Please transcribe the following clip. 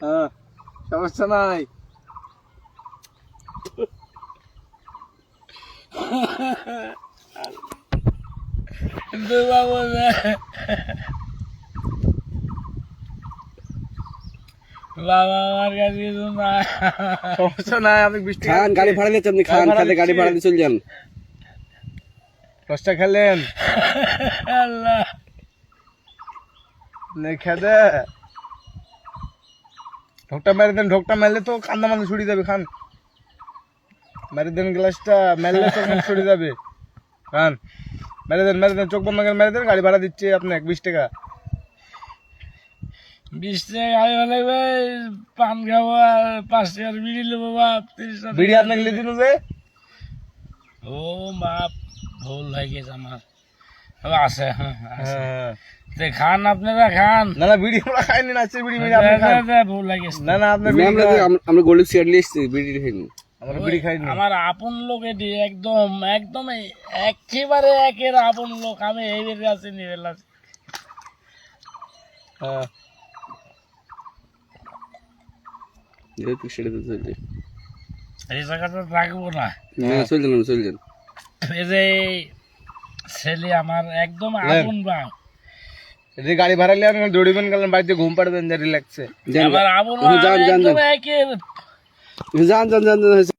হ্যাঁ সমস্যা নাই। বাবু বাবা আমার কাছে কিছু না। সমস্যা নাই, আপনি 20 টাকা খান, গাড়ি ভাড়া দিচ্ছি, আপনি খান, খাতে গাড়ি ভাড়া দিয়ে চলে যান। 10 টাকা খেলেন আল্লাহ নেই খেদে ঢোকটা মেরে দেন, ঢোকটা মেরলে তো কান্দা মান্দা ছুড়ে যাবে। খান, মেরে দেন গ্লাসটা, মেরলে তো মুখ ছুড়ে যাবে। খান, মেরে দেন, চোখ বন্ধ করে মেরে দেন। গাড়ি ভাড়া দিচ্ছে আপনাকে 20 টাকা। 20 টাকা গাড়ি ভাড়া লাগবে, পান খাবো আর 5 টাকার বিড়ি নেবো বাপ, 30 টাকা বিড়ি আপনাকে লিখে দিন যে। ও বাপ ভুল হয়ে গেছে আমার। ও আছে, হ্যাঁ আছে। হ্যাঁ তে খান, আপনারা খান। না না, বিড়ি আমরা খাইনি, নাচে বিড়ি মেরে আপনি খান। ভুল হয়ে গেছে। না না, আপনার না, বিড়ি আমরা আমরা গোল্ড সিগারেট নিয়ে এসেছি, বিড়ি খাইনি। আমরা বিড়ি খাইনি। আমার আপন লোক এটি, একদম একদম একেবারে একের আপন লোক। আমি এই বের কাছে নিয়ে এলাম। হ্যাঁ যেহেতু সেটা তো চলে এই জায়গাটা রাখবো না। যান, চলে যান, চলে যান। এই যে ছেলে আমার একদম নেন। আপন বা যদি গাড়ি ভাড়া নিয়ে আপনি দৌড়িবেন, গেলেন বাড়িতে ঘুম পাড়বেন, রিল্যাক্সে। যান, আমার আপন যান, যান, একদম যান। একের যান, যান, যান, যান।